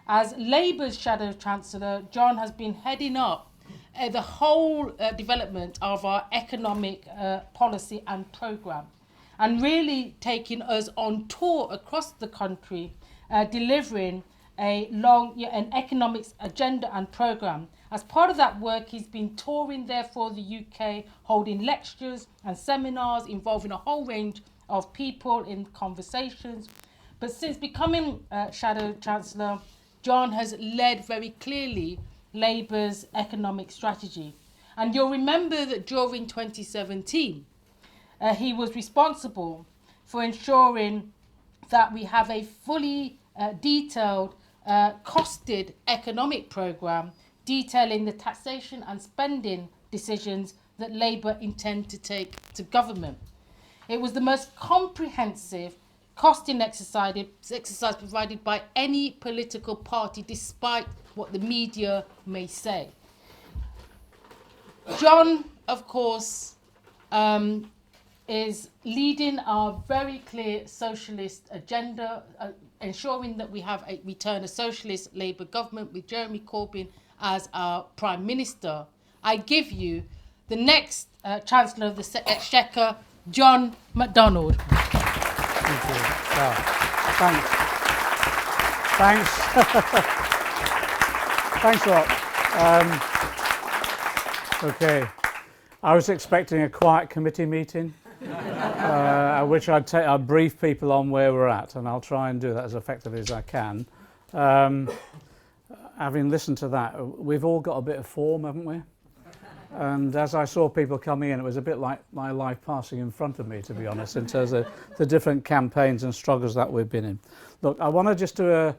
As Labour's Shadow Chancellor, John has been heading up the whole development of our economic policy and programme, and really taking us on tour across the country, delivering an economics agenda and programme. As part of that work, he's been touring therefore the UK, holding lectures and seminars involving a whole range of people in conversations. But since becoming Shadow Chancellor, John has led very clearly Labour's economic strategy. And you'll remember that during 2017, he was responsible for ensuring that we have a fully detailed, costed economic programme detailing the taxation and spending decisions that Labour intend to take to government. It was the most comprehensive costing exercise provided by any political party, despite what the media may say. John, of course, is leading our very clear socialist agenda, ensuring that we return a socialist Labour government with Jeremy Corbyn as our Prime Minister. I give you the next Chancellor of the Exchequer, John McDonnell. Thank you. Thanks. Thanks a lot. Okay. I was expecting a quiet committee meeting, at which I'd brief people on where we're at, and I'll try and do that as effectively as I can. Having listened to that, we've all got a bit of form, haven't we? And as I saw people coming in, it was a bit like my life passing in front of me, to be honest, in terms of the different campaigns and struggles that we've been in. Look, I want to just do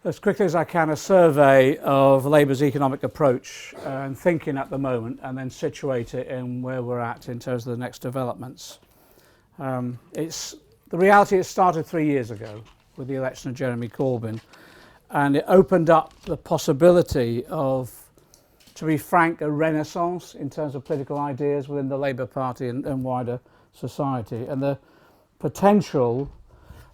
as quickly as I can, a survey of Labour's economic approach and thinking at the moment, and then situate it in where we're at in terms of the next developments. The reality, it started 3 years ago with the election of Jeremy Corbyn, and it opened up the possibility of, to be frank, a renaissance in terms of political ideas within the Labour Party and wider society, and the potential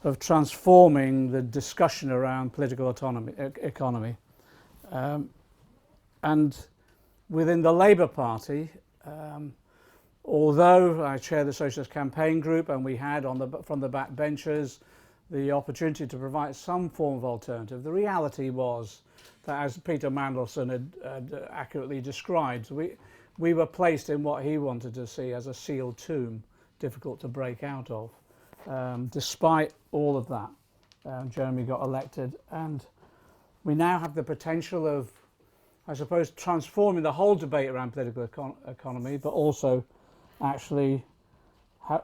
of transforming the discussion around political economy. And within the Labour Party, although I chair the Socialist Campaign Group, and we had from the back benches the opportunity to provide some form of alternative, the reality was that, as Peter Mandelson had accurately described, we were placed in what he wanted to see as a sealed tomb, difficult to break out of. Despite all of that, Jeremy got elected, and we now have the potential of, I suppose, transforming the whole debate around political economy, but also actually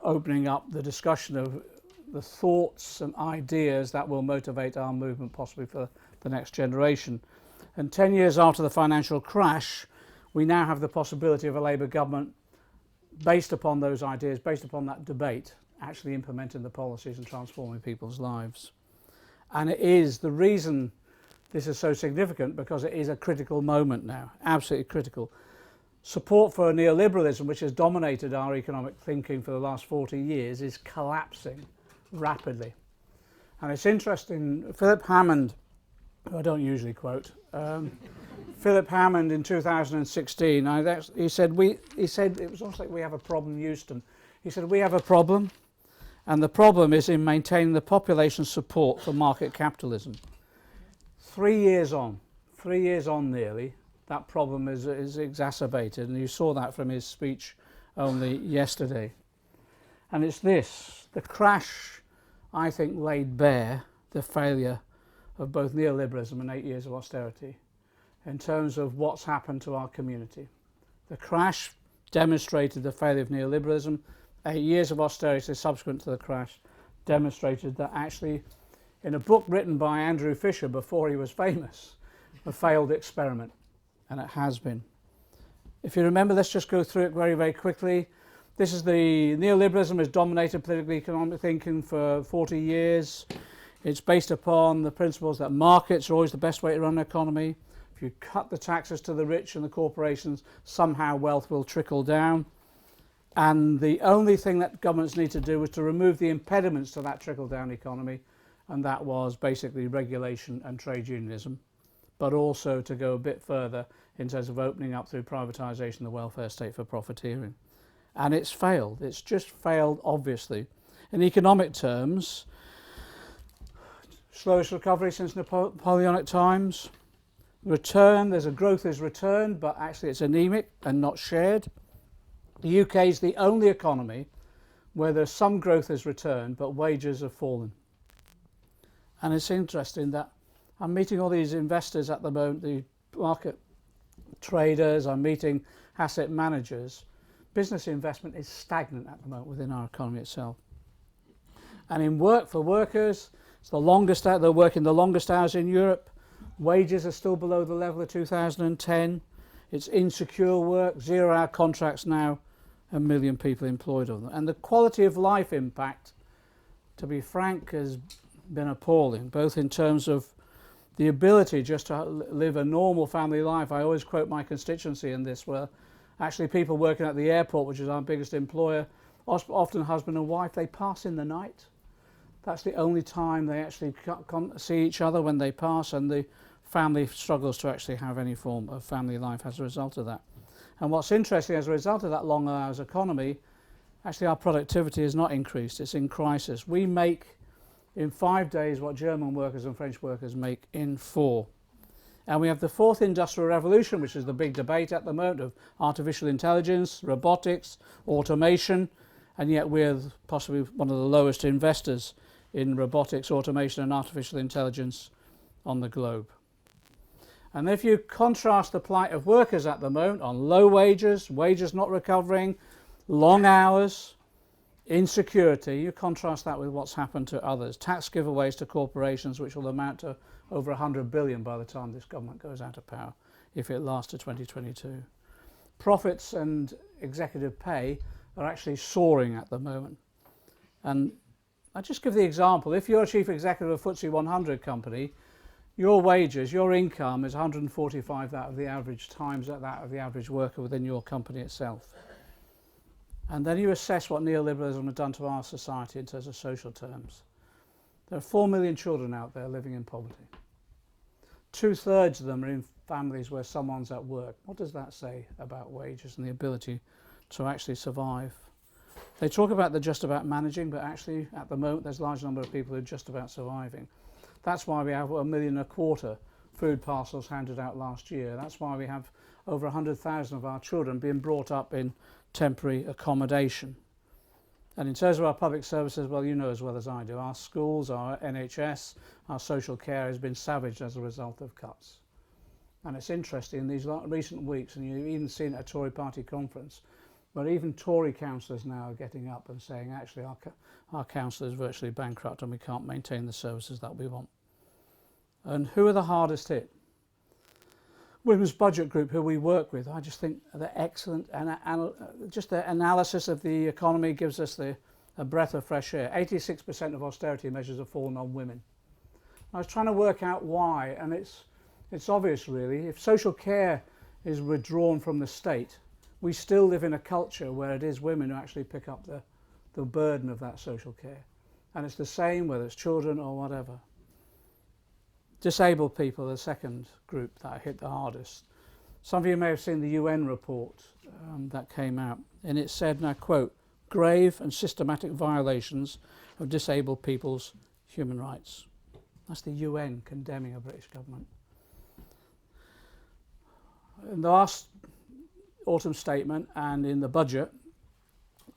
opening up the discussion of the thoughts and ideas that will motivate our movement, possibly for the next generation. And 10 years after the financial crash, we now have the possibility of a Labour government based upon those ideas, based upon that debate, actually implementing the policies and transforming people's lives. And it is the reason this is so significant, because it is a critical moment now, absolutely critical. Support for neoliberalism, which has dominated our economic thinking for the last 40 years, is collapsing rapidly. And it's interesting, Philip Hammond, who I don't usually quote, Philip Hammond in 2016, he said it was almost like we have a problem, Euston. He said, we have a problem, and the problem is in maintaining the population's support for market capitalism. 3 years on nearly, that problem is exacerbated, and you saw that from his speech only yesterday. And it's this, the crash, I think, laid bare the failure of both neoliberalism and 8 years of austerity in terms of what's happened to our community. The crash demonstrated the failure of neoliberalism. 8 years of austerity subsequent to the crash demonstrated that actually, in a book written by Andrew Fisher before he was famous, a failed experiment, and it has been. If you remember, let's just go through it very, very quickly. This is the neoliberalism has dominated political economic thinking for 40 years. It's based upon the principles that markets are always the best way to run an economy. If you cut the taxes to the rich and the corporations, somehow wealth will trickle down. And the only thing that governments need to do is to remove the impediments to that trickle-down economy, and that was basically regulation and trade unionism, but also to go a bit further in terms of opening up through privatisation of the welfare state for profiteering. And it's failed. It's just failed, obviously. In economic terms, slowest recovery since Napoleonic times. There's a growth is returned, but actually it's anemic and not shared. The UK is the only economy where there's some growth is returned, but wages have fallen. And it's interesting that I'm meeting all these investors at the moment, the market traders, I'm meeting asset managers. Business investment is stagnant at the moment within our economy itself. And in work for workers, it's the longest they're working the longest hours in Europe. Wages are still below the level of 2010. It's insecure work, 0-hour contracts now, 1 million people employed on them. And the quality of life impact, to be frank, has been appalling, both in terms of the ability just to live a normal family life. I always quote my constituency in this, where actually people working at the airport, which is our biggest employer, often husband and wife, they pass in the night. That's the only time they actually see each other, when they pass, and the family struggles to actually have any form of family life as a result of that. And what's interesting, as a result of that long hours economy, actually our productivity has not increased, it's in crisis. We make in 5 days what German workers and French workers make in 4. And we have the 4th industrial revolution, which is the big debate at the moment, of artificial intelligence, robotics, automation, and yet we're possibly one of the lowest investors in robotics, automation and artificial intelligence on the globe. And if you contrast the plight of workers at the moment on low wages, wages not recovering, long hours, insecurity, you contrast that with what's happened to others. Tax giveaways to corporations, which will amount to over 100 billion by the time this government goes out of power, if it lasts to 2022. Profits and executive pay are actually soaring at the moment. And I'll just give the example. If you're a chief executive of a FTSE 100 company, your wages, your income is 145 that of the average times that of the average worker within your company itself. And then you assess what neoliberalism has done to our society in terms of social terms. There are 4 million children out there living in poverty. 2/3 of them are in families where someone's at work. What does that say about wages and the ability to actually survive? They talk about they're just about managing, but actually at the moment there's a large number of people who are just about surviving. That's why we have 1.25 million food parcels handed out last year. That's why we have over 100,000 of our children being brought up in temporary accommodation. And in terms of our public services, well, you know as well as I do, our schools, our NHS, our social care has been savaged as a result of cuts. And it's interesting, in these recent weeks, and you've even seen at a Tory party conference, but even Tory councillors now are getting up and saying, actually, our council is virtually bankrupt and we can't maintain the services that we want. And who are the hardest hit? Women's Budget Group, who we work with, I just think they're excellent. And just their analysis of the economy gives us a breath of fresh air. 86% of austerity measures have fallen on women. I was trying to work out why, and it's obvious really. If social care is withdrawn from the state, we still live in a culture where it is women who actually pick up the burden of that social care. And it's the same whether it's children or whatever. Disabled people are the second group that are hit the hardest. Some of you may have seen the UN report that came out, and it said, and I quote, grave and systematic violations of disabled people's human rights. That's the UN condemning a British government. In the last autumn statement and in the budget,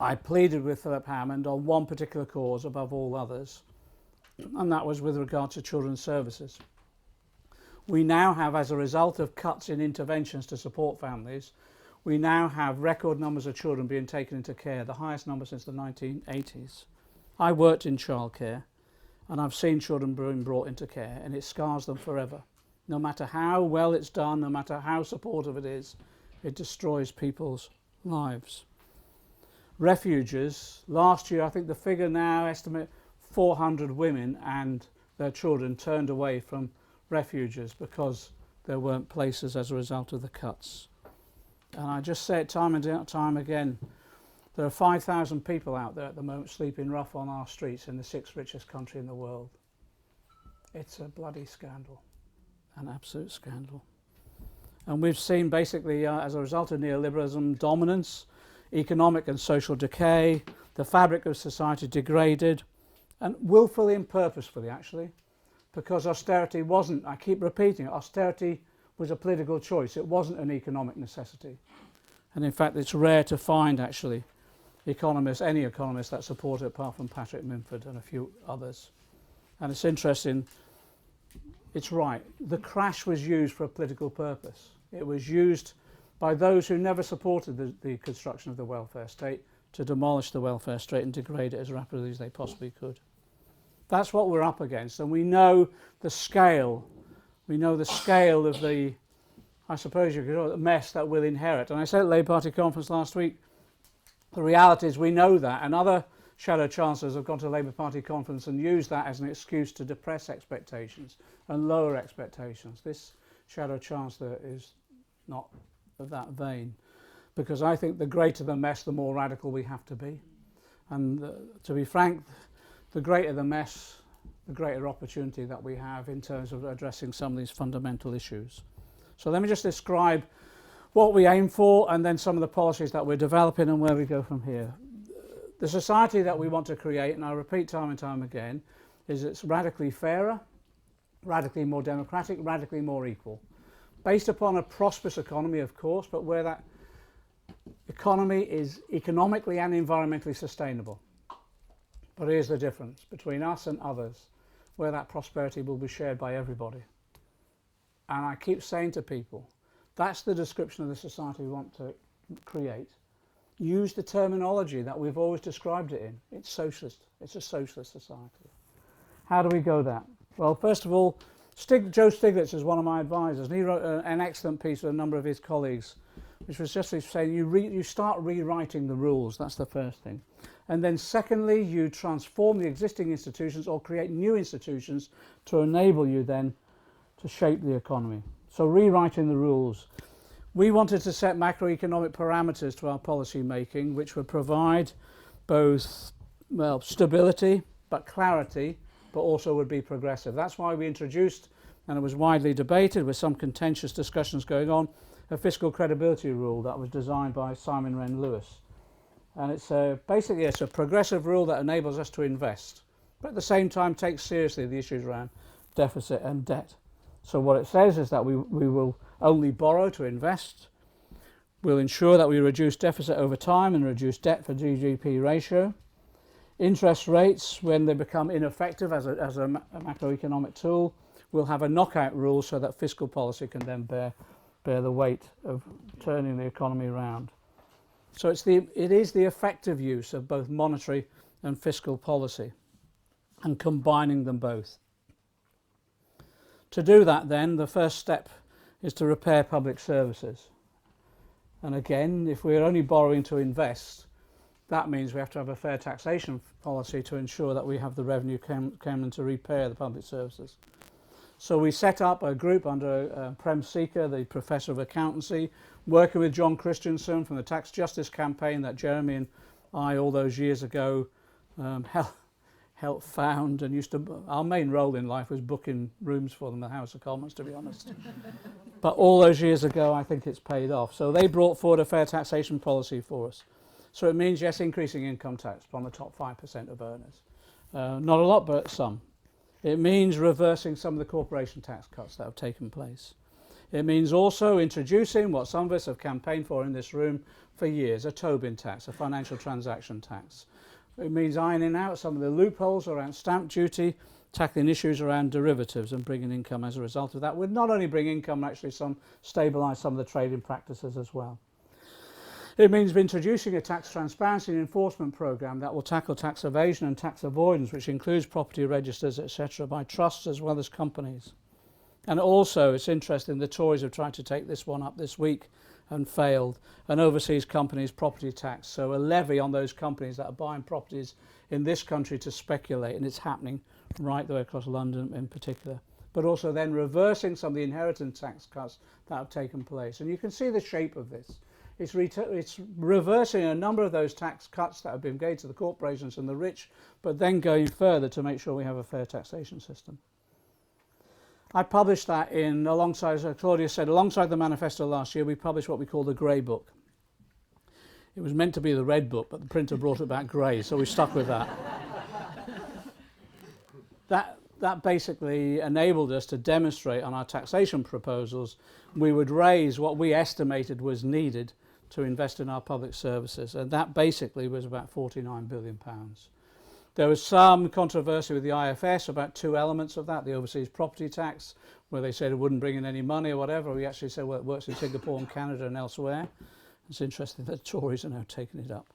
I pleaded with Philip Hammond on one particular cause above all others, and that was with regard to children's services. We now have, as a result of cuts in interventions to support families, we now have record numbers of children being taken into care, the highest number since the 1980s. I worked in childcare and I've seen children being brought into care, and it scars them forever. No matter how well it's done, no matter how supportive it is, it destroys people's lives. Refuges, last year I think the figure now estimate 400 women and their children turned away from refuges because there weren't places as a result of the cuts. And I just say it time and time again, there are 5,000 people out there at the moment sleeping rough on our streets in the 6th richest country in the world. It's a bloody scandal, an absolute scandal. And we've seen basically, as a result of neoliberalism, dominance, economic and social decay, the fabric of society degraded, and willfully and purposefully, actually, because austerity wasn't, I keep repeating it, austerity was a political choice. It wasn't an economic necessity. And in fact, it's rare to find, actually, economists, any economists that support it, apart from Patrick Minford and a few others. And it's interesting, it's right. The crash was used for a political purpose. It was used by those who never supported the construction of the welfare state to demolish the welfare state and degrade it as rapidly as they possibly could. That's what we're up against, and we know the scale. We know the scale of the, I suppose you could call it, the mess that we'll inherit. And I said at the Labour Party conference last week, the reality is we know that, and other shadow chancellors have gone to the Labour Party conference and used that as an excuse to depress expectations and lower expectations. This shadow chancellor is not of that vein, because I think the greater the mess, the more radical we have to be. And to be frank, the greater the mess, the greater opportunity that we have in terms of addressing some of these fundamental issues. So let me just describe what we aim for and then some of the policies that we're developing and where we go from here. The society that we want to create, and I repeat time and time again, is it's radically fairer, radically more democratic, radically more equal. Based upon a prosperous economy, of course, but where that economy is economically and environmentally sustainable. But here's the difference between us and others, where that prosperity will be shared by everybody. And I keep saying to people, that's the description of the society we want to create. Use the terminology that we've always described it in. It's socialist. It's a socialist society. How do we go that? Well, first of all, Joe Stiglitz is one of my advisors, and he wrote an excellent piece with a number of his colleagues, which was just saying you start rewriting the rules. That's the first thing. And then secondly, you transform the existing institutions or create new institutions to enable you then to shape the economy. So rewriting the rules. We wanted to set macroeconomic parameters to our policy making, which would provide both, well, stability, but clarity, but also would be progressive. That's why we introduced, and it was widely debated with some contentious discussions going on, a fiscal credibility rule that was designed by Simon Wren-Lewis. And it's basically it's a progressive rule that enables us to invest, but at the same time takes seriously the issues around deficit and debt. So what it says is that we will only borrow to invest. We'll ensure that we reduce deficit over time and reduce debt for GDP ratio. Interest rates, when they become ineffective as a macroeconomic tool, will have a knockout rule so that fiscal policy can then bear the weight of turning the economy around. So it is the effective use of both monetary and fiscal policy and combining them both. To do that then, the first step is to repair public services. And again, if we're only borrowing to invest, that means we have to have a fair taxation policy to ensure that we have the revenue coming to repair the public services. So we set up a group under Prem Seeker, the Professor of Accountancy, working with John Christensen from the Tax Justice Campaign that Jeremy and I all those years ago helped found, and our main role in life was booking rooms for them in the House of Commons, to be honest. But all those years ago, I think it's paid off. So they brought forward a fair taxation policy for us. So it means, yes, increasing income tax on the top 5% of earners. Not a lot, but some. It means reversing some of the corporation tax cuts that have taken place. It means also introducing what some of us have campaigned for in this room for years, a Tobin tax, a financial transaction tax. It means ironing out some of the loopholes around stamp duty, tackling issues around derivatives and bringing income as a result of that. Would not only bring income, actually stabilise some of the trading practices as well. It means introducing a tax transparency and enforcement programme that will tackle tax evasion and tax avoidance, which includes property registers, etc., by trusts as well as companies. And also, it's interesting, the Tories have tried to take this one up this week and failed, an overseas companies property tax, so a levy on those companies that are buying properties in this country to speculate, and it's happening right the way across London in particular. But also then reversing some of the inheritance tax cuts that have taken place. And you can see the shape of this. It's reversing a number of those tax cuts that have been made to the corporations and the rich, but then going further to make sure we have a fair taxation system. I published that alongside, as Claudia said, alongside the manifesto last year, we published what we call the Grey Book. It was meant to be the Red Book, but the printer brought it back grey, so we stuck with that. That basically enabled us to demonstrate on our taxation proposals we would raise what we estimated was needed to invest in our public services, and that basically was about £49 billion. There was some controversy with the IFS about two elements of that, the overseas property tax, where they said it wouldn't bring in any money or whatever. We actually said, well, it works in Singapore and Canada and elsewhere. It's interesting that the Tories are now taking it up.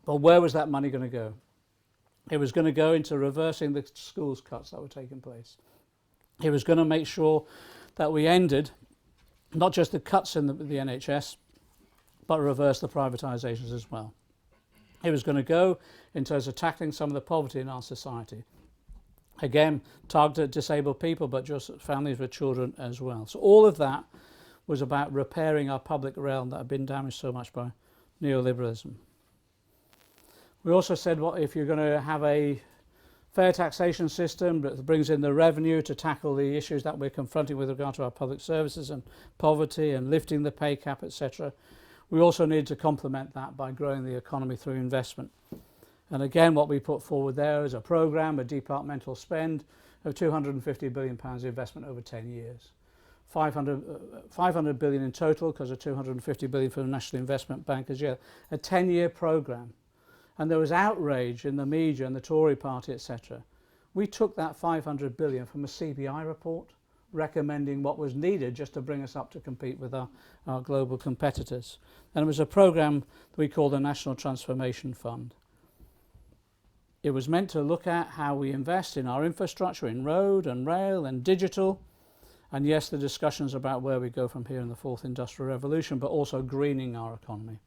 But where was that money going to go? It was going to go into reversing the schools cuts that were taking place. It was going to make sure that we ended not just the cuts in the NHS, but reverse the privatisations as well. It was going to go in terms of tackling some of the poverty in our society. Again, targeted disabled people, but just families with children as well. So all of that was about repairing our public realm that had been damaged so much by neoliberalism. We also said, what if you're going to have a fair taxation system that brings in the revenue to tackle the issues that we're confronting with regard to our public services and poverty and lifting the pay cap, etc., we also need to complement that by growing the economy through investment. And again, what we put forward there is a programme, a departmental spend of £250 billion investment over 10 years. 500 billion in total, because of 250 billion from the National Investment Bank as well. A 10-year programme. And there was outrage in the media and the Tory party, etc. We took that 500 billion from a CBI report recommending what was needed just to bring us up to compete with our global competitors. And it was a programme that we called the National Transformation Fund. It was meant to look at how we invest in our infrastructure, in road and rail and digital, and yes, the discussions about where we go from here in the fourth industrial revolution, but also greening our economy.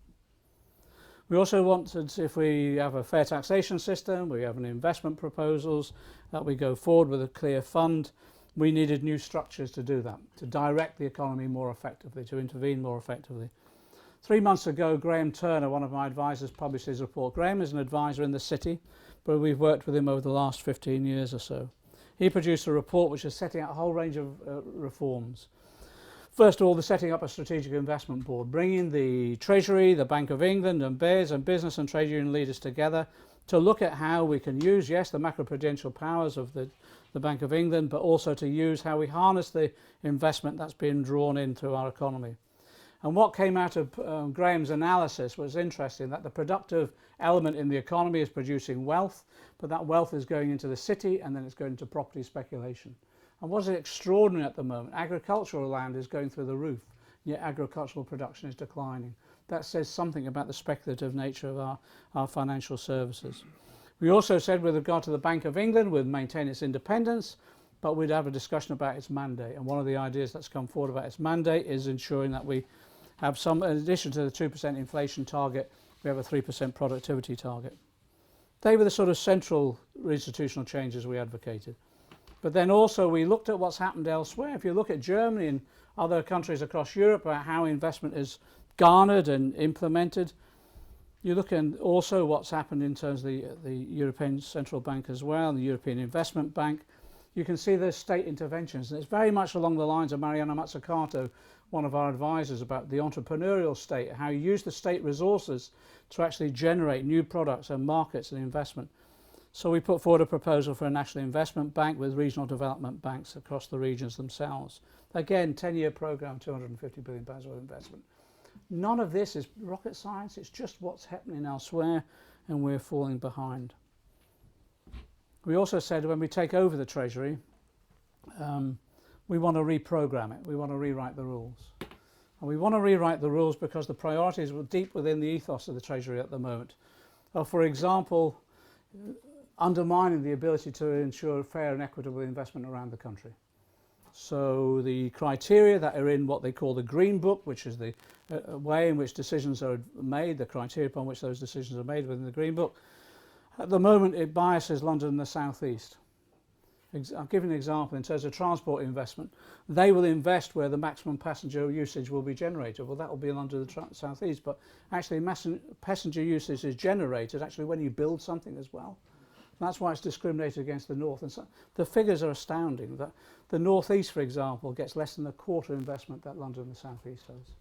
We also wanted, if we have a fair taxation system, we have an investment proposals, that we go forward with a clear fund, we needed new structures to do that, to direct the economy more effectively, to intervene more effectively. 3 months ago, Graham Turner, one of my advisors, published his report. Graham is an advisor in the city, but we've worked with him over the last 15 years or so. He produced a report which is setting out a whole range of reforms. First of all, the setting up a strategic investment board, bringing the Treasury, the Bank of England and BES and business and trade union leaders together to look at how we can use, yes, the macroprudential powers of the Bank of England, but also to use how we harness the investment that's being drawn in through our economy. And what came out of Graham's analysis was interesting, that the productive element in the economy is producing wealth, but that wealth is going into the city and then it's going into property speculation. And what is extraordinary at the moment, agricultural land is going through the roof, yet agricultural production is declining. That says something about the speculative nature of our financial services. We also said with regard to the Bank of England, we'd maintain its independence, but we'd have a discussion about its mandate. And one of the ideas that's come forward about its mandate is ensuring that we have some, in addition to the 2% inflation target, we have a 3% productivity target. They were the sort of central institutional changes we advocated. But then also we looked at what's happened elsewhere. If you look at Germany and other countries across Europe about how investment is garnered and implemented, you look at also what's happened in terms of the European Central Bank as well, and the European Investment Bank. You can see there's state interventions, and it's very much along the lines of Mariana Mazzucato, one of our advisors, about the entrepreneurial state, how you use the state resources to actually generate new products and markets and investment. So we put forward a proposal for a national investment bank with regional development banks across the regions themselves. Again, 10-year programme, £250 billion worth of investment. None of this is rocket science, it's just what's happening elsewhere, and we're falling behind. We also said when we take over the Treasury, we want to reprogram it, we want to rewrite the rules. And we want to rewrite the rules because the priorities were deep within the ethos of the Treasury at the moment. For example, undermining the ability to ensure fair and equitable investment around the country. So the criteria that are in what they call the Green Book, which is the way in which decisions are made, the criteria upon which those decisions are made within the Green Book, at the moment it biases London and the South East. I'll give you an example in terms of transport investment. They will invest where the maximum passenger usage will be generated. Well, that will be London and the South East, but actually passenger usage is generated actually when you build something as well. That's why it's discriminated against the north. And so the figures are astounding. That the northeast, for example, gets less than a quarter investment that London and the southeast does.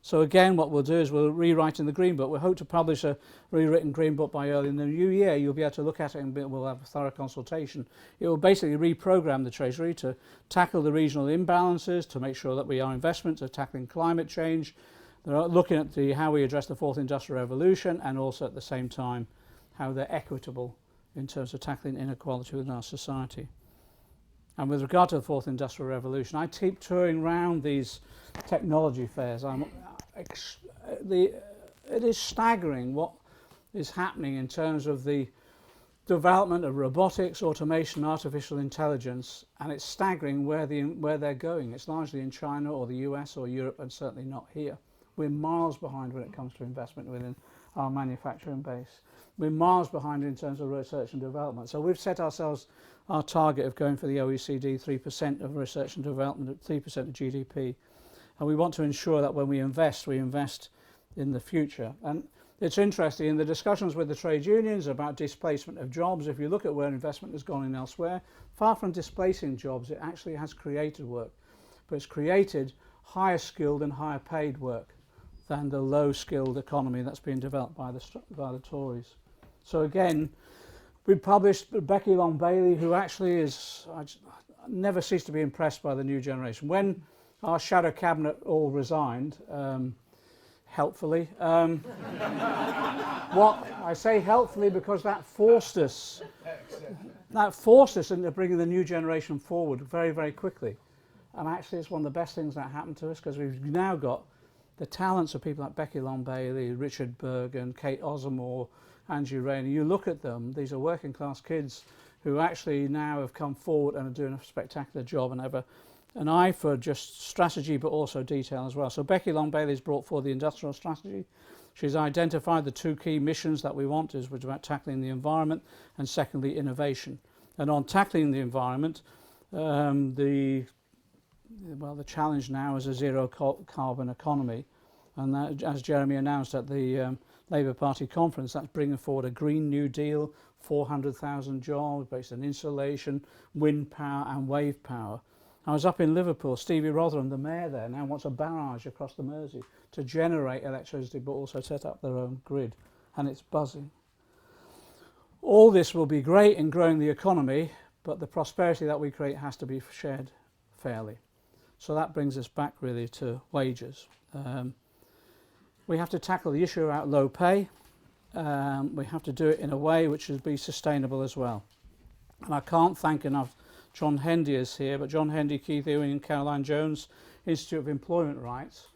So again, what we'll do is we'll rewrite in the Green Book. We hope to publish a rewritten Green Book by early in the new year. You'll be able to look at it and we'll have a thorough consultation. It will basically reprogram the Treasury to tackle the regional imbalances, to make sure that our investments are tackling climate change. They're looking at how we address the fourth industrial revolution, and also at the same time how they're equitable in terms of tackling inequality within our society. And with regard to the fourth industrial revolution, I keep touring around these technology fairs. It is staggering what is happening in terms of the development of robotics, automation, artificial intelligence, and it's staggering where they're going. It's largely in China or the US or Europe, and certainly not here. We're miles behind when it comes to investment within our manufacturing base. We're miles behind in terms of research and development. So we've set ourselves our target of going for the OECD 3% of research and development at 3% of GDP. And we want to ensure that when we invest in the future. And it's interesting, in the discussions with the trade unions about displacement of jobs, if you look at where investment has gone in elsewhere, far from displacing jobs, it actually has created work. But it's created higher skilled and higher paid work than the low skilled economy that's been developed by the Tories. So again, we published Becky Long Bailey, who actually is, I never cease to be impressed by the new generation. When our shadow cabinet all resigned, helpfully, what I say helpfully because that forced us into bringing the new generation forward very, very quickly. And actually it's one of the best things that happened to us, because we've now got the talents of people like Becky Long Bailey, Richard Bergen, Kate Osamore, Angie Rainey. You look at them, these are working class kids who actually now have come forward and are doing a spectacular job and have an eye for just strategy but also detail as well. So Becky Long Bailey's brought forward the industrial strategy. She's identified the two key missions that we want, which is about tackling the environment and secondly innovation. And on tackling the environment, the challenge now is a zero carbon economy, and that, as Jeremy announced at the Labour Party conference, that's bringing forward a Green New Deal, 400,000 jobs based on insulation, wind power and wave power. I was up in Liverpool. Stevie Rotherham, the mayor there, now wants a barrage across the Mersey to generate electricity but also set up their own grid, and it's buzzing. All this will be great in growing the economy, but the prosperity that we create has to be shared fairly. So that brings us back really to wages. We have to tackle the issue about low pay. We have to do it in a way which will be sustainable as well. And I can't thank enough John Hendy is here, but John Hendy, Keith Ewing and Caroline Jones, Institute of Employment Rights,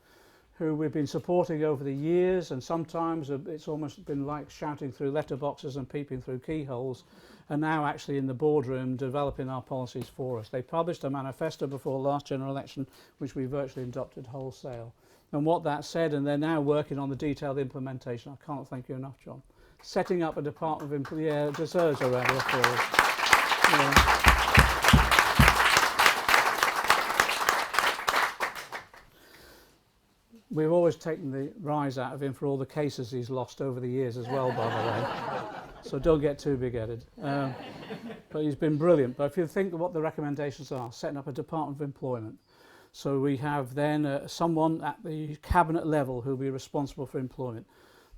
who we've been supporting over the years, and sometimes it's almost been like shouting through letterboxes and peeping through keyholes, and now actually in the boardroom developing our policies for us. They published a manifesto before the last general election, which we virtually adopted wholesale. And what that said, and they're now working on the detailed implementation. I can't thank you enough, John. Setting up a Department of Employment, yeah, deserves a round of applause. Yeah. We've always taken the rise out of him for all the cases he's lost over the years as well, by the way. So don't get too big-headed. But he's been brilliant. But if you think of what the recommendations are, setting up a Department of Employment. So we have then someone at the cabinet level who will be responsible for employment.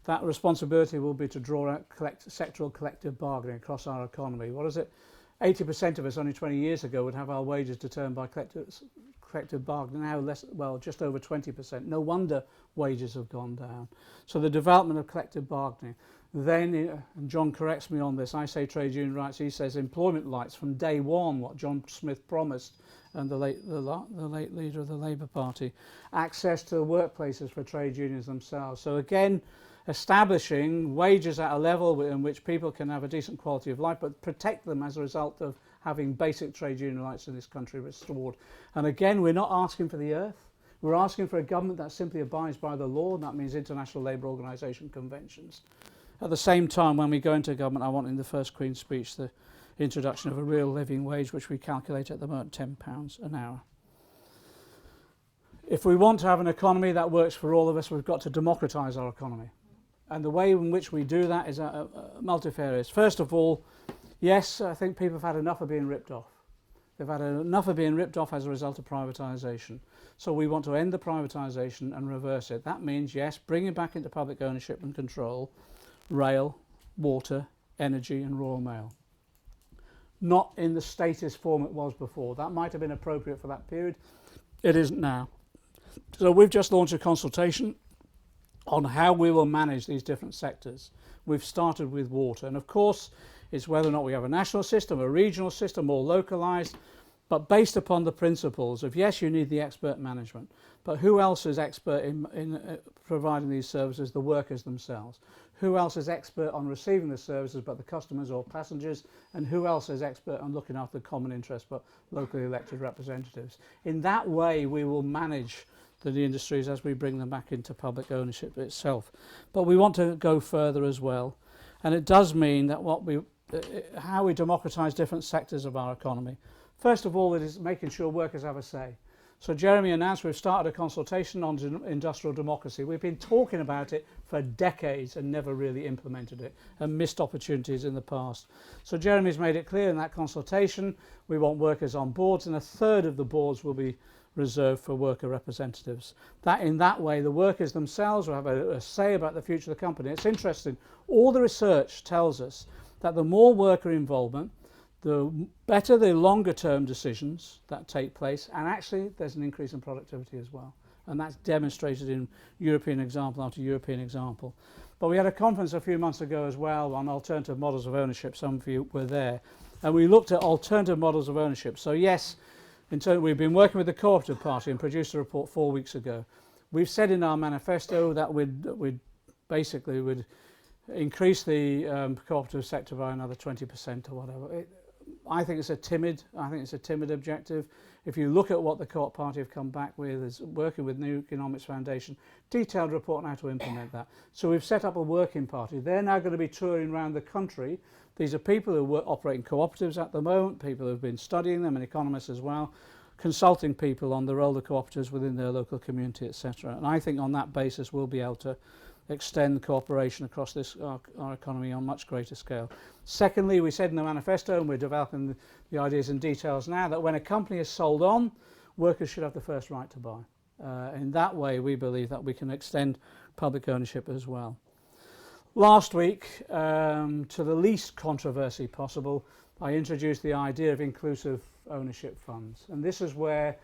That responsibility will be to draw out sectoral collective bargaining across our economy. What is it? 80% of us only 20 years ago would have our wages determined by collective bargaining. Now just over 20%. No wonder wages have gone down. So the development of collective bargaining. Then, and John corrects me on this, I say trade union rights, he says employment rights from day one, what John Smith promised, and the late leader of the Labour Party. Access to workplaces for trade unions themselves. So again, establishing wages at a level in which people can have a decent quality of life, but protect them as a result of having basic trade union rights in this country restored. And again, we're not asking for the earth. We're asking for a government that simply abides by the law, and that means International Labour Organisation conventions. At the same time, when we go into government, I want in the first Queen's speech the introduction of a real living wage, which we calculate at the moment £10 an hour. If we want to have an economy that works for all of us, we've got to democratise our economy. And the way in which we do that is multifarious. First of all, Yes, I think people have had enough of being ripped off. They've had enough of being ripped off as a result of privatisation. So we want to end the privatisation and reverse it. That means, yes, bringing back into public ownership and control rail, water, energy and Royal Mail. Not in the statist form it was before. That might have been appropriate for that period. It isn't now. So we've just launched a consultation on how we will manage these different sectors. We've started with water, and of course it's whether or not we have a national system, a regional system, more localised, but based upon the principles of, yes, you need the expert management, but who else is expert in providing these services? The workers themselves. Who else is expert on receiving the services but the customers or passengers? And who else is expert on looking after the common interest but locally elected representatives? In that way we will manage the industries as we bring them back into public ownership itself. But we want to go further as well, and it does mean that how we democratise different sectors of our economy. First of all, it is making sure workers have a say. So Jeremy announced we've started a consultation on industrial democracy. We've been talking about it for decades and never really implemented it and missed opportunities in the past. So Jeremy's made it clear in that consultation we want workers on boards, and a third of the boards will be reserved for worker representatives. In that way the workers themselves will have a say about the future of the company. It's interesting, all the research tells us that the more worker involvement, the better the longer term decisions that take place, and actually there's an increase in productivity as well, and that's demonstrated in European example after European example. But we had a conference a few months ago as well on alternative models of ownership. Some of you were there, and we looked at alternative models of ownership. So yes, we've been working with the Cooperative Party and produced a report 4 weeks ago. We've said in our manifesto that we'd increase the cooperative sector by another 20% or whatever. I think it's a timid objective. If you look at what the Co-op Party have come back with, is working with New Economics Foundation, detailed report on how to implement that. So we've set up a working party. They're now going to be touring around the country. These are people who operate in cooperatives at the moment, people who have been studying them, and economists as well, consulting people on the role of cooperatives within their local community, etc. And I think on that basis we'll be able to extend cooperation across our economy on much greater scale. Secondly, we said in the manifesto, and we're developing the ideas and details now, that when a company is sold on, workers should have the first right to buy. In that way we believe that we can extend public ownership as well. Last week, to the least controversy possible, I introduced the idea of inclusive ownership funds, and this is where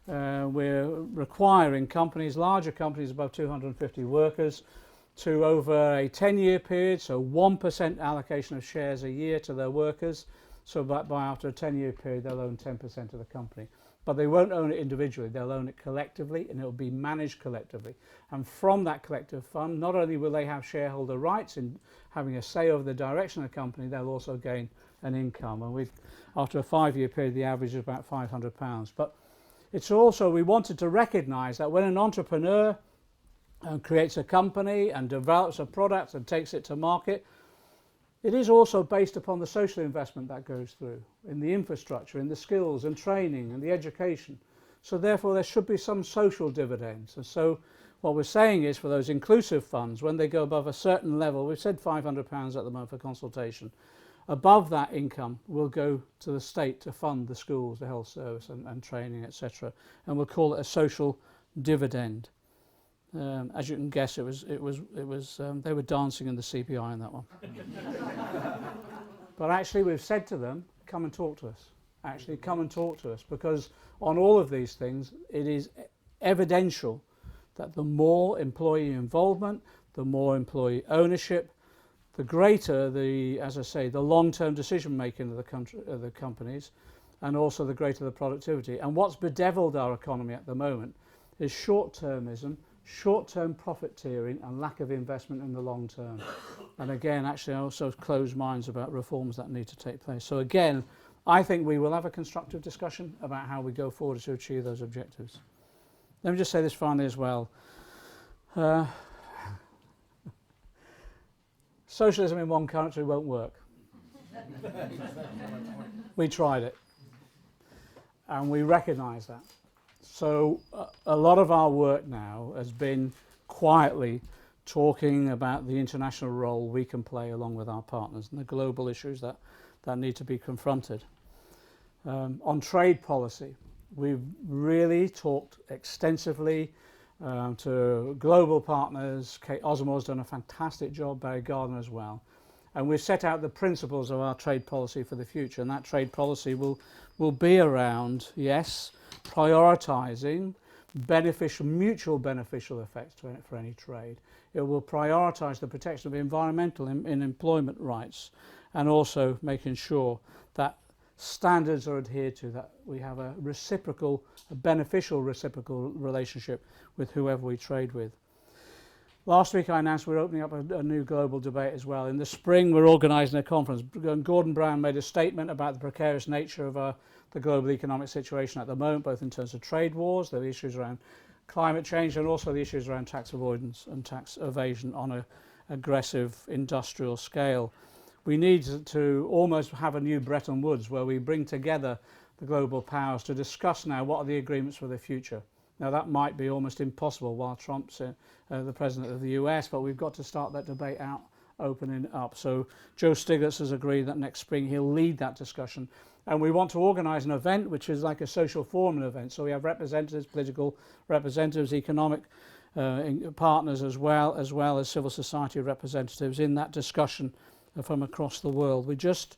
we're requiring companies, larger companies above 250 workers, to over a 10-year period, so 1% allocation of shares a year to their workers, so by after a 10-year period they'll own 10% of the company. But they won't own it individually, they'll own it collectively, and it will be managed collectively. And from that collective fund, not only will they have shareholder rights in having a say over the direction of the company, they'll also gain an income. And after a 5-year period, the average is about £500. But it's also, we wanted to recognise that when an entrepreneur creates a company and develops a product and takes it to market, it is also based upon the social investment that goes through in the infrastructure, in the skills and training and the education. So therefore there should be some social dividends. And so what we're saying is, for those inclusive funds, when they go above a certain level, we've said £500 at the moment for consultation, above that income will go to the state to fund the schools, the health service and training, etc. And we'll call it a social dividend. As you can guess, it was they were dancing in the CPI in that one. But actually we've said to them, come and talk to us. Actually come and talk to us, because on all of these things it is evidential that the more employee involvement, the more employee ownership, the greater the, as I say, the long-term decision making of the companies, and also the greater the productivity. And what's bedeviled our economy at the moment is short-termism, short-term profiteering and lack of investment in the long term. And again, actually I also close minds about reforms that need to take place. So again, I think we will have a constructive discussion about how we go forward to achieve those objectives. Let me just say this finally as well. Socialism in one country won't work. We tried it and we recognise that. So a lot of our work now has been quietly talking about the international role we can play along with our partners and the global issues that that need to be confronted. On trade policy, we've really talked extensively to global partners. Kate Osmore's done a fantastic job, Barry Gardner as well. And we've set out the principles of our trade policy for the future, and that trade policy will be around, yes, prioritising mutual beneficial effects for any trade. It will prioritise the protection of environmental and employment rights, and also making sure that standards are adhered to, that we have a beneficial reciprocal relationship with whoever we trade with. Last week I announced we're opening up a new global debate as well. In the spring we're organising a conference. Gordon Brown made a statement about the precarious nature of the global economic situation at the moment, both in terms of trade wars, the issues around climate change, and also the issues around tax avoidance and tax evasion on an aggressive industrial scale. We need to almost have a new Bretton Woods where we bring together the global powers to discuss now what are the agreements for the future. Now that might be almost impossible while Trump's the president of the US, but we've got to start that debate out, opening up. So Joe Stiglitz has agreed that next spring he'll lead that discussion. And we want to organise an event which is like a social forum event. So we have representatives, political representatives, economic partners as well as civil society representatives in that discussion from across the world. We just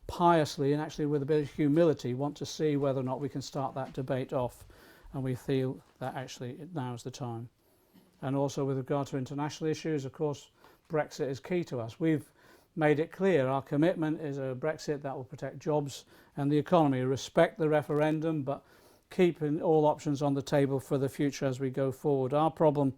piously and actually with a bit of humility want to see whether or not we can start that debate off, and we feel that actually now is the time. And also with regard to international issues, of course Brexit is key to us. We've made it clear our commitment is a Brexit that will protect jobs and the economy, respect the referendum, but keeping all options on the table for the future as we go forward. Our problem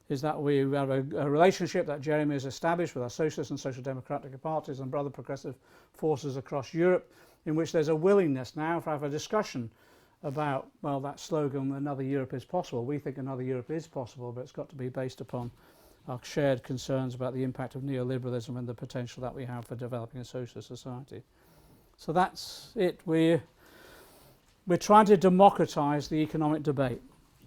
is that we have a relationship that Jeremy has established with our socialist and social democratic parties and brother progressive forces across Europe, in which there's a willingness now to have a discussion about, well, that slogan, another Europe is possible. We think another Europe is possible, but it's got to be based upon our shared concerns about the impact of neoliberalism and the potential that we have for developing a socialist society. So that's it. We're trying to democratise the economic debate.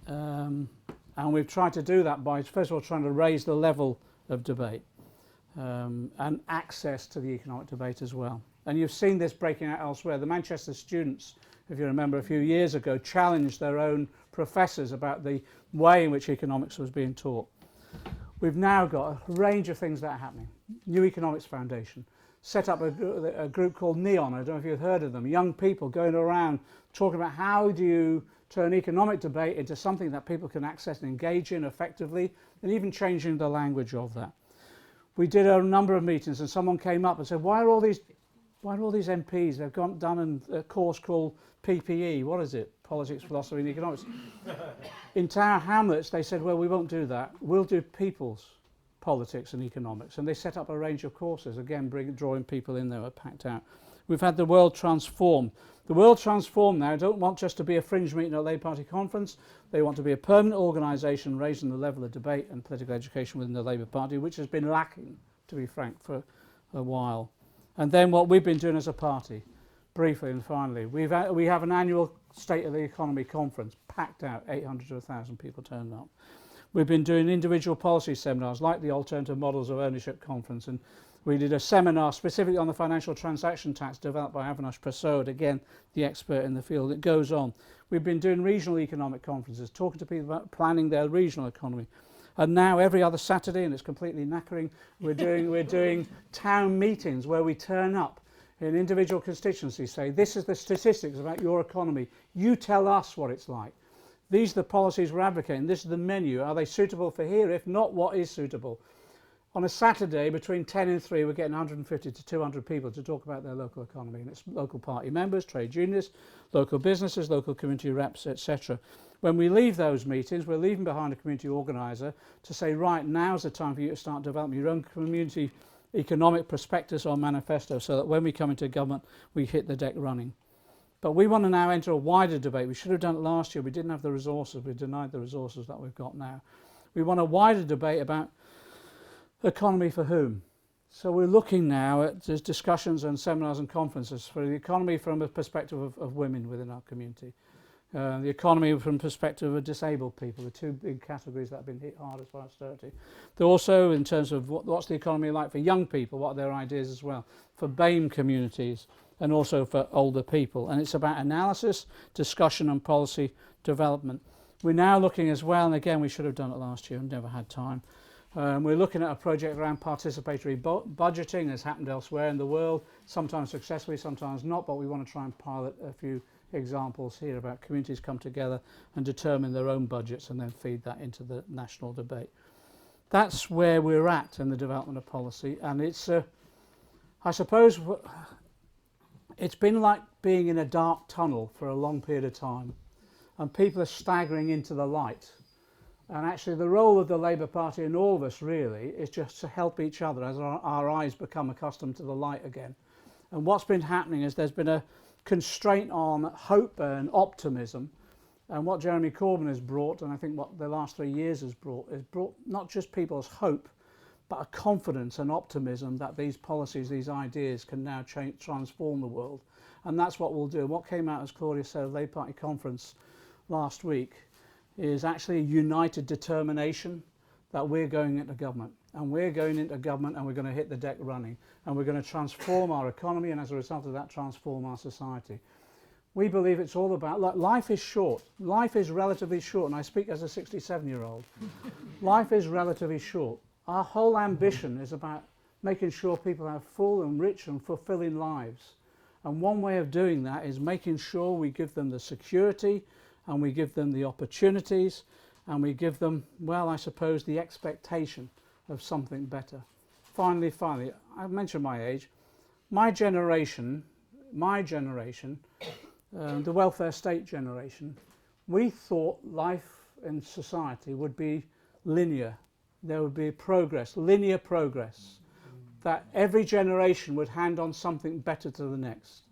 And we've tried to do that by, first of all, trying to raise the level of debate and access to the economic debate as well. And you've seen this breaking out elsewhere. The Manchester students, if you remember a few years ago, challenged their own professors about the way in which economics was being taught. We've now got a range of things that are happening. New Economics Foundation set up a group called NEON. I don't know if you've heard of them. Young people going around talking about how do you turn economic debate into something that people can access and engage in effectively, and even changing the language of that. We did a number of meetings, and someone came up and said, why are all these MPs, they've done a course called PPE, what is it? Politics, Philosophy and Economics. In Tower Hamlets, they said, well, we won't do that. We'll do people's politics and economics. And they set up a range of courses, again, drawing people in there, were packed out. We've had the World Transform. The World Transform now don't want just to be a fringe meeting at a Labour Party conference. They want to be a permanent organisation raising the level of debate and political education within the Labour Party, which has been lacking, to be frank, for a while. And then what we've been doing as a party, briefly and finally, we have an annual State of the Economy conference, packed out, 800 to 1,000 people turned up. We've been doing individual policy seminars like the Alternative Models of Ownership conference, and we did a seminar specifically on the financial transaction tax developed by Avinash Prasad, again the expert in the field. It goes on. We've been doing regional economic conferences, talking to people about planning their regional economy. And now every other Saturday, and it's completely knackering, we're doing town meetings where we turn up in individual constituencies, say, this is the statistics about your economy. You tell us what it's like. These are the policies we're advocating. This is the menu. Are they suitable for here? If not, what is suitable? On a Saturday, between 10 and 3, we're getting 150 to 200 people to talk about their local economy. And it's local party members, trade unions, local businesses, local community reps, etc. When we leave those meetings, we're leaving behind a community organiser to say, right, now's the time for you to start developing your own community economic prospectus or manifesto, so that when we come into government, we hit the deck running. But we want to now enter a wider debate. We should have done it last year. We didn't have the resources. We denied the resources that we've got now. We want a wider debate about economy for whom. So we're looking now at discussions and seminars and conferences for the economy from a perspective of women within our community. The economy from the perspective of disabled people, the two big categories that have been hit hardest by austerity. They're also in terms of what's the economy like for young people, what are their ideas as well, for BAME communities and also for older people. And it's about analysis, discussion and policy development. We're now looking as well, and again we should have done it last year and never had time. We're looking at a project around participatory budgeting, as happened elsewhere in the world, sometimes successfully, sometimes not, but we want to try and pilot a few examples here about communities come together and determine their own budgets and then feed that into the national debate. That's where we're at in the development of policy, and it's, I suppose, it's been like being in a dark tunnel for a long period of time, and people are staggering into the light. And actually the role of the Labour Party and all of us really is just to help each other as our eyes become accustomed to the light again. And what's been happening is there's been a constraint on hope and optimism, and what Jeremy Corbyn has brought, and I think what the last 3 years has brought not just people's hope, but a confidence and optimism that these policies, these ideas can now transform the world. And that's what we'll do. What came out, as Claudia said, at the Labour Party conference last week is actually a united determination that we're going into government. And we're going into government and we're going to hit the deck running. And we're going to transform our economy and as a result of that transform our society. We believe it's all about, look, life is short. Life is relatively short, and I speak as a 67-year-old. Life is relatively short. Our whole ambition is about making sure people have full and rich and fulfilling lives. And one way of doing that is making sure we give them the security and we give them the opportunities and we give them, well, I suppose, the expectation of something better. Finally, I mentioned my age. My generation, the welfare state generation, we thought life in society would be linear. There would be progress, linear progress, that every generation would hand on something better to the next.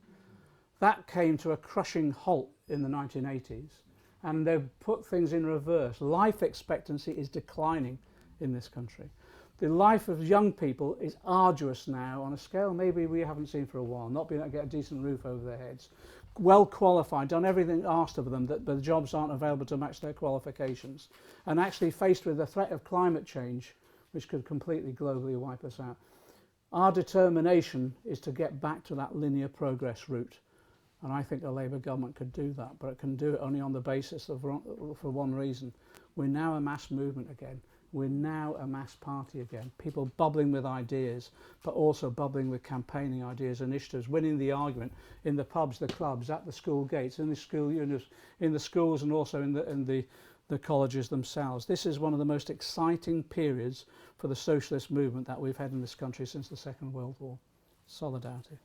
That came to a crushing halt in the 1980s, and they've put things in reverse. Life expectancy is declining in this country. The life of young people is arduous now on a scale maybe we haven't seen for a while, not being able to get a decent roof over their heads, well qualified, done everything asked of them, but the jobs aren't available to match their qualifications, and actually faced with the threat of climate change, which could completely globally wipe us out. Our determination is to get back to that linear progress route, and I think a Labour government could do that, but it can do it only on the basis of, for one reason, we're now a mass movement again. We're now a mass party again, people bubbling with ideas, but also bubbling with campaigning ideas, initiatives, winning the argument in the pubs, the clubs, at the school gates, in the school units, in the schools, and also in the colleges themselves. This is one of the most exciting periods for the socialist movement that we've had in this country since the Second World War. Solidarity.